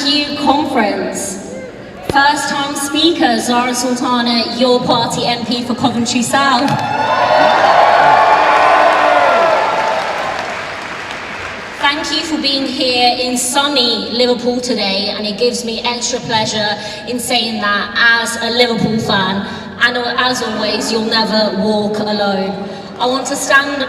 you, conference. First time speaker, Zarah Sultana, your party MP for Coventry South. Thank you for being here in sunny Liverpool today, and it gives me extra pleasure in saying that as a Liverpool fan, and as always, you'll never walk alone. I want to start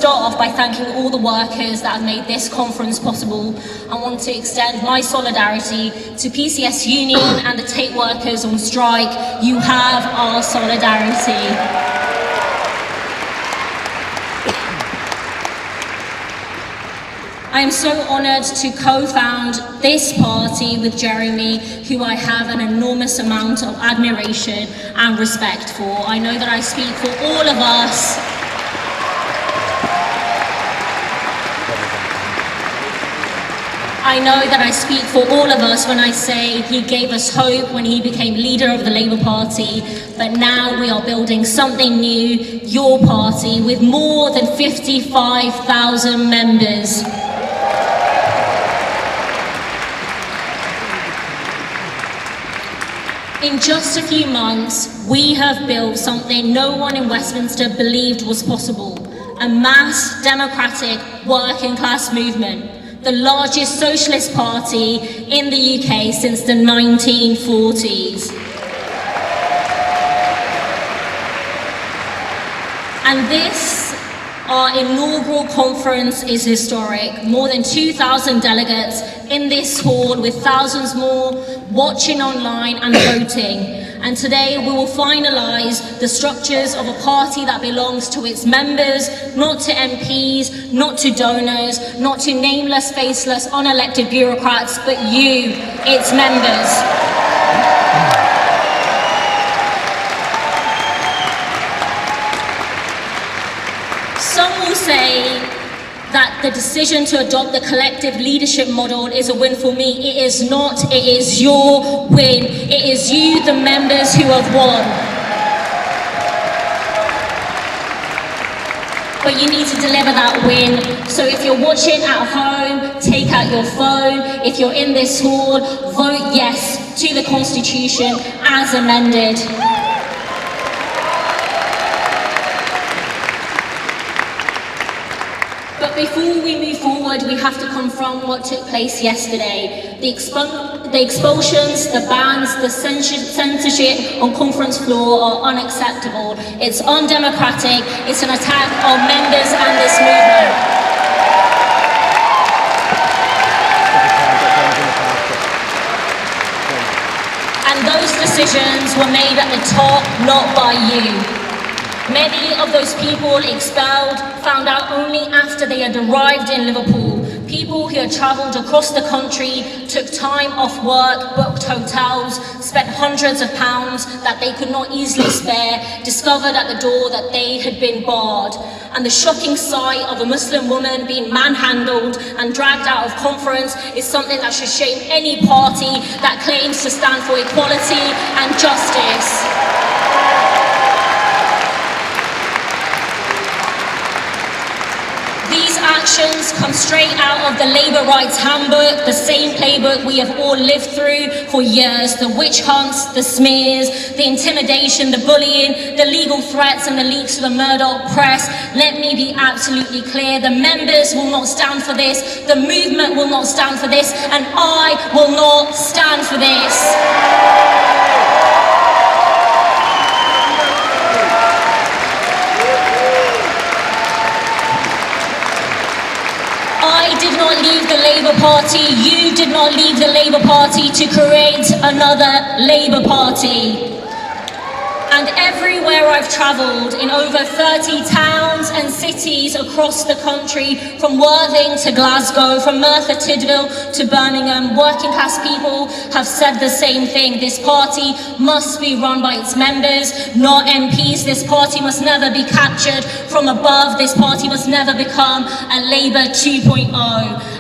off by thanking all the workers that have made this conference possible. I want to extend my solidarity to PCS Union and the tape workers on strike. You have our solidarity. I am so honoured to co-found this party with Jeremy, who I have an enormous amount of admiration and respect for. I know that I speak for all of us. I know that I speak for all of us when I say he gave us hope when he became leader of the Labour Party, but now we are building something new, your party, with more than 55,000 members. In just a few months, we have built something no one in Westminster believed was possible, a mass democratic working class movement, the largest socialist party in the UK since the 1940s. And this, our inaugural conference, is historic. More than 2,000 delegates in this hall, with thousands more watching online and voting. And today we will finalise the structures of a party that belongs to its members, not to MPs, not to donors, not to nameless, faceless, unelected bureaucrats, but you, its members. Some will say that the decision to adopt the collective leadership model is a win for me. It is not, it is your win. It is you, the members, who have won. But you need to deliver that win. So if you're watching at home, take out your phone. If you're in this hall, vote yes to the Constitution as amended. But before we move forward, we have to confront what took place yesterday. The expulsions, the bans, the censorship on conference floor are unacceptable. It's undemocratic, it's an attack on members and this movement. And those decisions were made at the top, not by you. Many of those people expelled found out only after they had arrived in Liverpool. People who had travelled across the country, took time off work, booked hotels, spent hundreds of pounds that they could not easily spare, discovered at the door that they had been barred. And the shocking sight of a Muslim woman being manhandled and dragged out of conference is something that should shame any party that claims to stand for equality and justice. These actions come straight out of the Labour Rights Handbook, the same playbook we have all lived through for years. The witch hunts, the smears, the intimidation, the bullying, the legal threats and the leaks to the Murdoch press. Let me be absolutely clear, the members will not stand for this, the movement will not stand for this, and I will not stand for this. I did not leave the Labour Party, you did not leave the Labour Party to create another Labour Party. And everywhere I've travelled, in over 30 towns and cities across the country, from Worthing to Glasgow, from Merthyr Tydfil to Birmingham, working class people have said the same thing. This party must be run by its members, not MPs. This party must never be captured from above. This party must never become a Labour 2.0.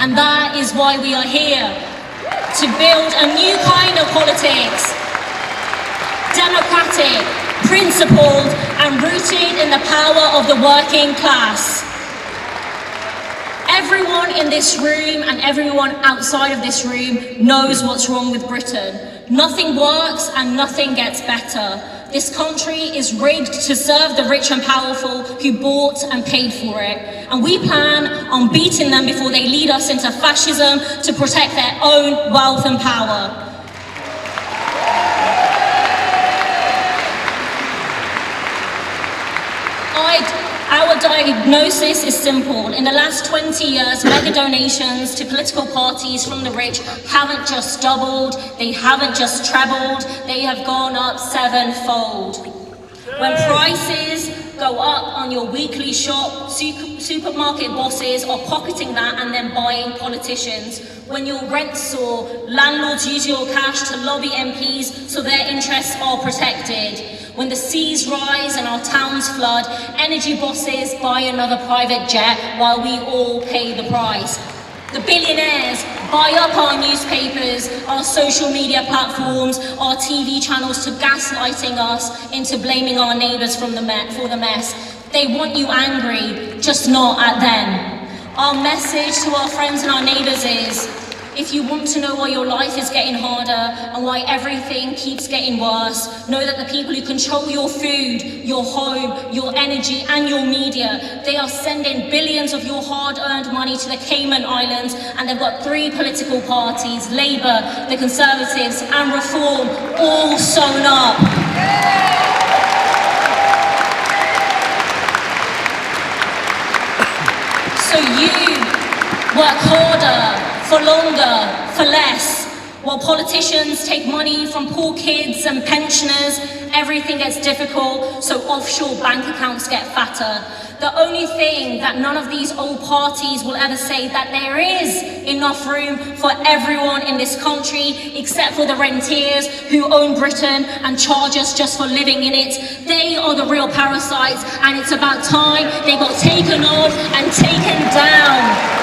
And that is why we are here, to build a new kind of politics. Democratic, principled, and rooted in the power of the working class. Everyone in this room and everyone outside of this room knows what's wrong with Britain. Nothing works and nothing gets better. This country is rigged to serve the rich and powerful who bought and paid for it. And we plan on beating them before they lead us into fascism to protect their own wealth and power. Our diagnosis is simple. In the last 20 years, mega donations to political parties from the rich haven't just doubled, they haven't just trebled, they have gone up sevenfold. When prices go up on your weekly shop, supermarket bosses are pocketing that and then buying politicians. When your rents soar, landlords use your cash to lobby MPs so their interests are protected. When the seas rise and our towns flood, energy bosses buy another private jet while we all pay the price. The billionaires buy up our newspapers, our social media platforms, our TV channels to gaslighting us into blaming our neighbours for the mess. They want you angry, just not at them. Our message to our friends and our neighbours is, if you want to know why your life is getting harder and why everything keeps getting worse, know that the people who control your food, your home, your energy and your media, they are sending billions of your hard-earned money to the Cayman Islands, and they've got 3 political parties, Labour, the Conservatives and Reform, all sewn up. So you work harder, for longer, for less. While politicians take money from poor kids and pensioners, everything gets difficult, so offshore bank accounts get fatter. The only thing that none of these old parties will ever say that there is enough room for everyone in this country, except for the rentiers who own Britain and charge us just for living in it. They are the real parasites, and it's about time they got taken off and taken down.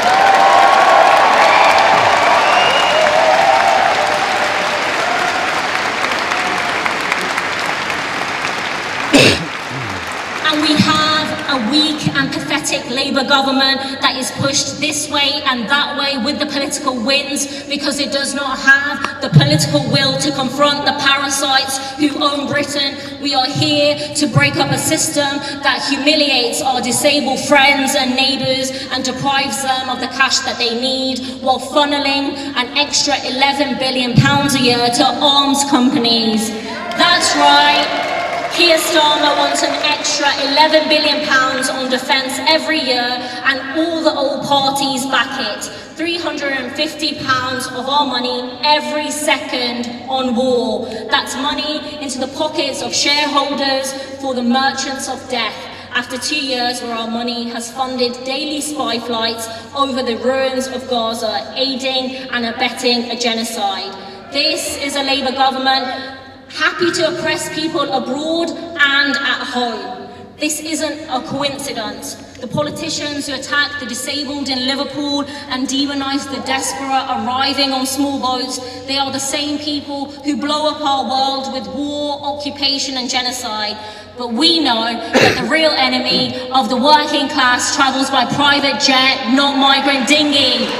And we have a weak and pathetic Labour government that is pushed this way and that way with the political winds because it does not have the political will to confront the parasites who own Britain. We are here to break up a system that humiliates our disabled friends and neighbours and deprives them of the cash that they need, while funneling an extra £11 billion a year to arms companies. That's right. Keir Starmer wants an extra £11 billion on defence every year, and all the old parties back it. £350 of our money every second on war. That's money into the pockets of shareholders for the merchants of death. After 2 years where our money has funded daily spy flights over the ruins of Gaza, aiding and abetting a genocide. This is a Labour government happy to oppress people abroad and at home. This isn't a coincidence. The politicians who attack the disabled in Liverpool and demonise the desperate arriving on small boats, they are the same people who blow up our world with war, occupation and genocide. But we know that the real enemy of the working class travels by private jet, not migrant dinghy.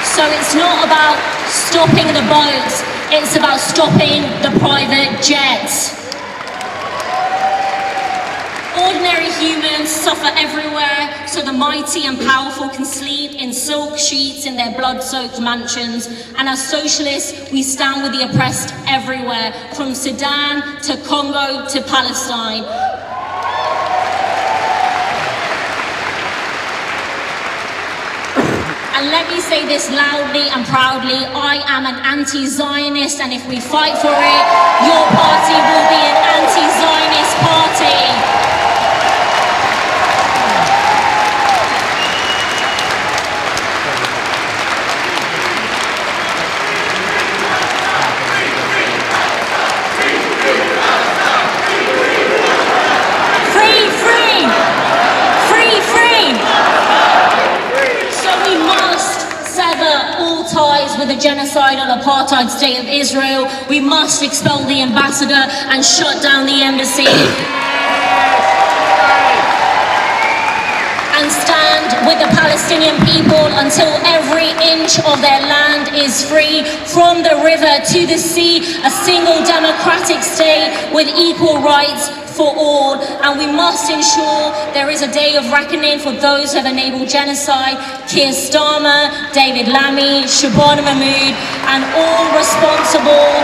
So it's not about stopping the boats, it's about stopping the private jets. Ordinary humans suffer everywhere, so the mighty and powerful can sleep in silk sheets in their blood-soaked mansions. And as socialists, we stand with the oppressed everywhere, from Sudan to Congo to Palestine. And let me say this loudly and proudly, I am an anti-Zionist, and if we fight for it, your party will be an anti-Zionist party. with the genocidal apartheid state of Israel. We must expel the ambassador and shut down the embassy. And stand with the Palestinian people until every inch of their land is free, from the river to the sea, a single democratic state with equal rights for all. And we must ensure there is a day of reckoning for those who have enabled genocide. Keir Starmer, David Lammy, Shabana Mahmood, and all responsible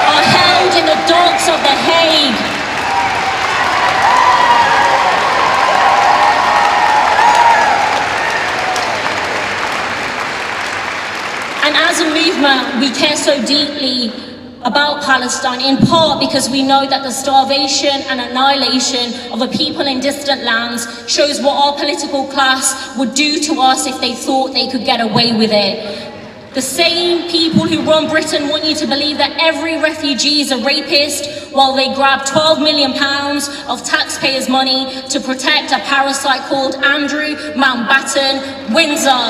are held in the docks of The Hague. And as a movement, we care so deeply about Palestine, in part because we know that the starvation and annihilation of a people in distant lands shows what our political class would do to us if they thought they could get away with it. The same people who run Britain want you to believe that every refugee is a rapist, while they grab £12 million of taxpayers' money to protect a parasite called Andrew Mountbatten Windsor.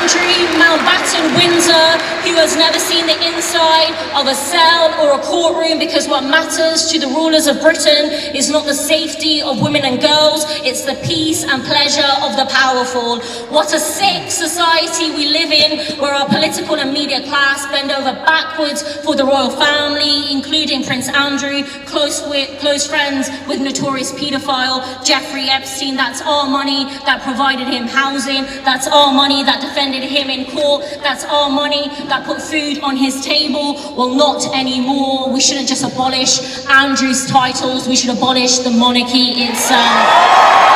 Andrew Mountbatten Windsor, who has never seen the inside of a cell or a courtroom, because what matters to the rulers of Britain is not the safety of women and girls, it's the peace and pleasure of the powerful. What a sick society we live in, where our political and media class bend over backwards for the royal family, including Prince Andrew, close friends with notorious paedophile Jeffrey Epstein. That's our money that provided him housing, that's our money that defended him in court, that's our money that put food on his table. Well, not anymore. We shouldn't just abolish Andrew's titles, we should abolish the monarchy itself.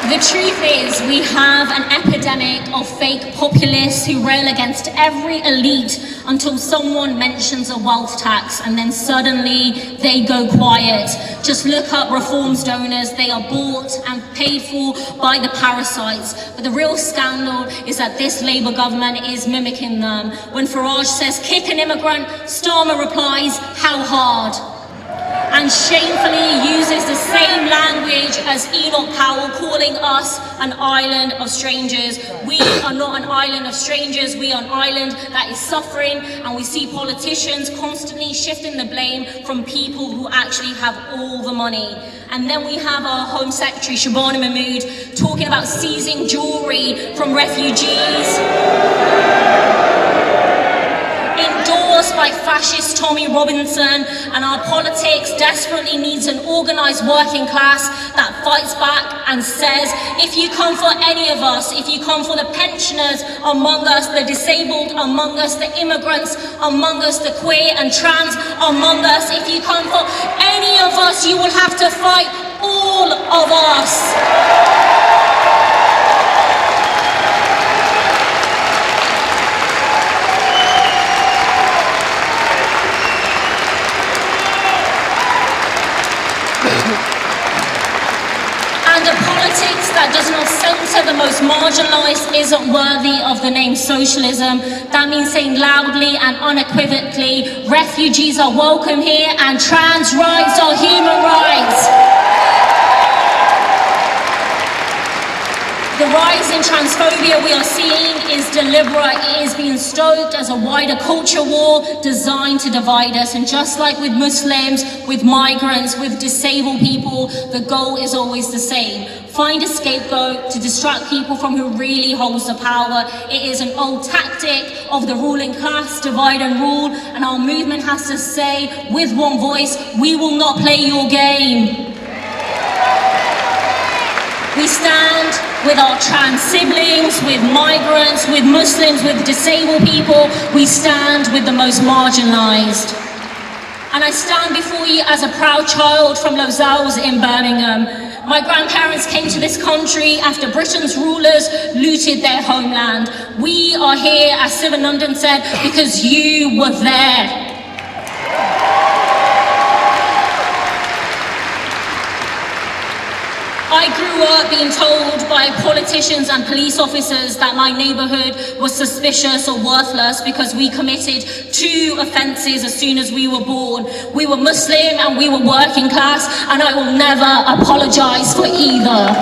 The truth is, we have an epidemic of fake populists who rail against every elite until someone mentions a wealth tax, and then suddenly they go quiet. Just look up reforms donors. They are bought and paid for by the parasites. But the real scandal is that this Labour government is mimicking them. When Farage says, kick an immigrant, Starmer replies, how hard? And shamefully uses the same language as Enoch Powell, calling us an island of strangers. We are not an island of strangers, we are an island that is suffering, and we see politicians constantly shifting the blame from people who actually have all the money. And then we have our Home Secretary, Shabana Mahmood, talking about seizing jewellery from refugees, endorsed by fascist Tommy Robinson. And our politics desperately needs an organised working class that fights back and says, if you come for any of us, if you come for the pensioners among us, the disabled among us, the immigrants among us, the queer and trans among us, if you come for any of us, you will have to fight all of us. And a politics that does not centre the most marginalised isn't worthy of the name socialism. That means saying loudly and unequivocally, refugees are welcome here and trans rights are human rights. The rise in transphobia we are seeing is deliberate. It is being stoked as a wider culture war designed to divide us. And just like with Muslims, with migrants, with disabled people, the goal is always the same. Find a scapegoat to distract people from who really holds the power. It is an old tactic of the ruling class, divide and rule. And our movement has to say with one voice, we will not play your game. We stand with our trans siblings, with migrants, with Muslims, with disabled people. We stand with the most marginalised. And I stand before you as a proud child from Lozells in Birmingham. My grandparents came to this country after Britain's rulers looted their homeland. We are here, as Sivan London said, because you were there. I grew up being told by politicians and police officers that my neighbourhood was suspicious or worthless because we committed 2 offences as soon as we were born. We were Muslim and we were working class, and I will never apologise for either.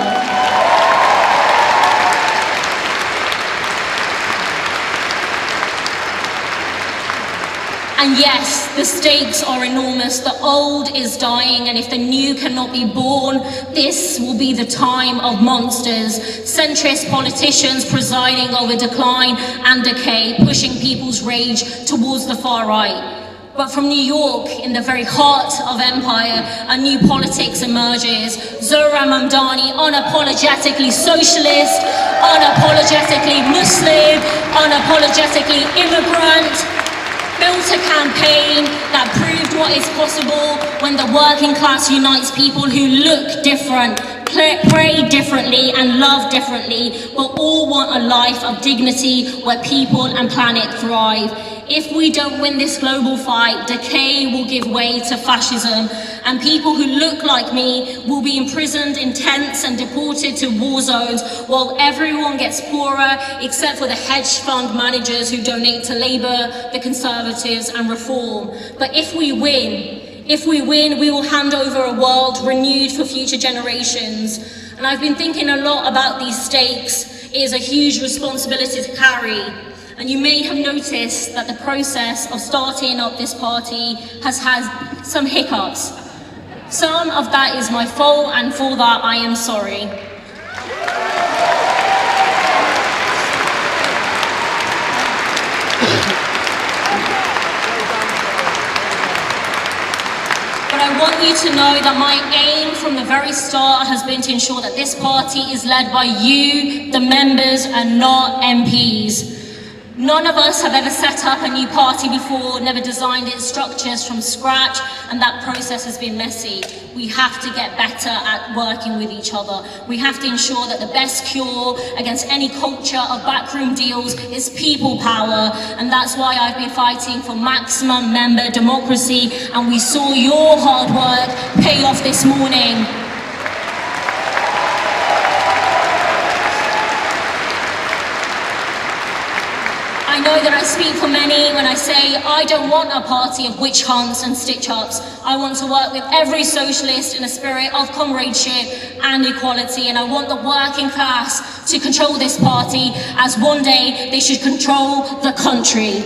And yes, the stakes are enormous. The old is dying, and if the new cannot be born, this will be the time of monsters. Centrist politicians presiding over decline and decay, pushing people's rage towards the far right. But from New York, in the very heart of empire, a new politics emerges. Zarah, unapologetically socialist, unapologetically Muslim, unapologetically immigrant, built a campaign that proved what is possible when the working class unites people who look different, pray differently and love differently, but all want a life of dignity where people and planet thrive. If we don't win this global fight, decay will give way to fascism, and people who look like me will be imprisoned in tents and deported to war zones, while everyone gets poorer except for the hedge fund managers who donate to Labour, the Conservatives and Reform. But if we win, we will hand over a world renewed for future generations. And I've been thinking a lot about these stakes. It is a huge responsibility to carry. And you may have noticed that the process of starting up this party has had some hiccups. Some of that is my fault, and for that I am sorry. But I want you to know that my aim from the very start has been to ensure that this party is led by you, the members, and not MPs. None of us have ever set up a new party before, never designed its structures from scratch, and that process has been messy. We have to get better at working with each other. We have to ensure that the best cure against any culture of backroom deals is people power, and that's why I've been fighting for maximum member democracy, and we saw your hard work pay off this morning. I know that I speak for many when I say I don't want a party of witch hunts and stitch-ups. I want to work with every socialist in a spirit of comradeship and equality, and I want the working class to control this party, as one day they should control the country.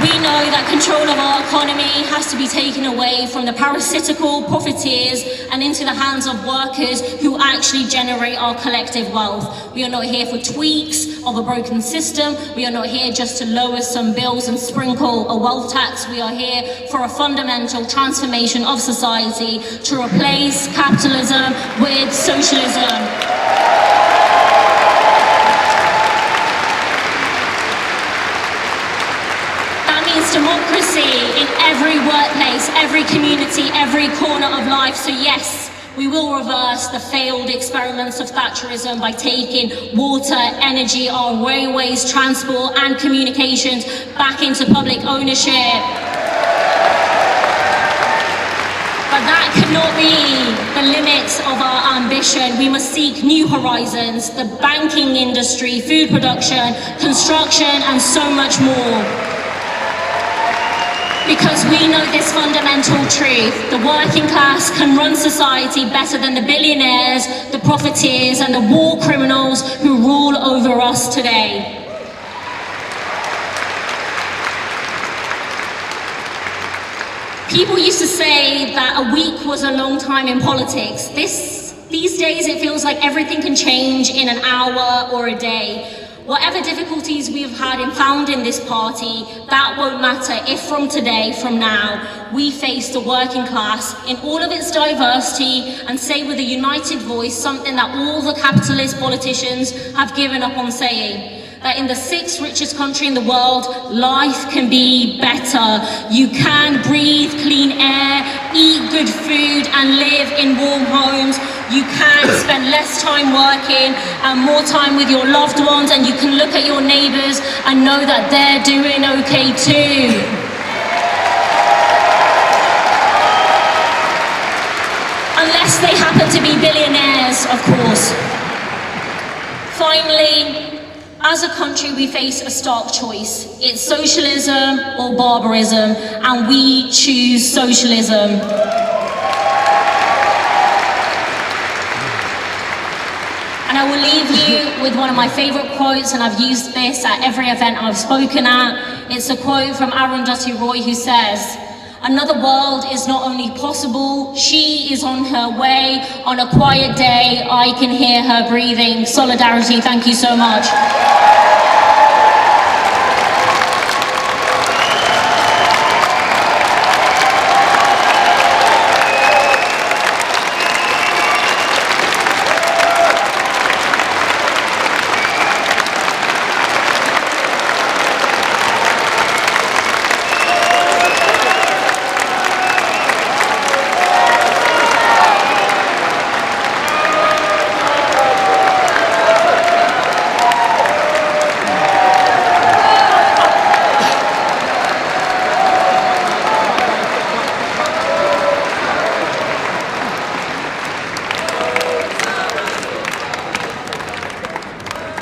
We know that control of our economy has to be taken away from the parasitical profiteers and into the hands of workers who actually generate our collective wealth. We are not here for tweaks of a broken system. We are not here just to lower some bills and sprinkle a wealth tax. We are here for a fundamental transformation of society to replace capitalism with socialism. Democracy in every workplace, every community, every corner of life. So yes, we will reverse the failed experiments of Thatcherism by taking water, energy, our railways, transport and communications back into public ownership. But that cannot be the limits of our ambition. We must seek new horizons, the banking industry, food production, construction and so much more. Because we know this fundamental truth: the working class can run society better than the billionaires, the profiteers and the war criminals who rule over us today. People used to say that a week was a long time in politics. These days it feels like everything can change in an hour or a day. Whatever difficulties we have had in founding this party, that won't matter if from today, from now, we face the working class in all of its diversity and say with a united voice something that all the capitalist politicians have given up on saying. That in the 6th richest country in the world, life can be better. You can breathe clean air, eat good food and live in warm homes. You can spend less time working and more time with your loved ones, and you can look at your neighbours and know that they're doing okay too. to be billionaires, of course. Finally, as a country, we face a stark choice. It's socialism or barbarism, and we choose socialism. And I will leave you with one of my favorite quotes, and I've used this at every event I've spoken at. It's a quote from Arundhati Roy, who says, "Another world is not only possible, she is on her way. On a quiet day, I can hear her breathing." Solidarity, thank you so much.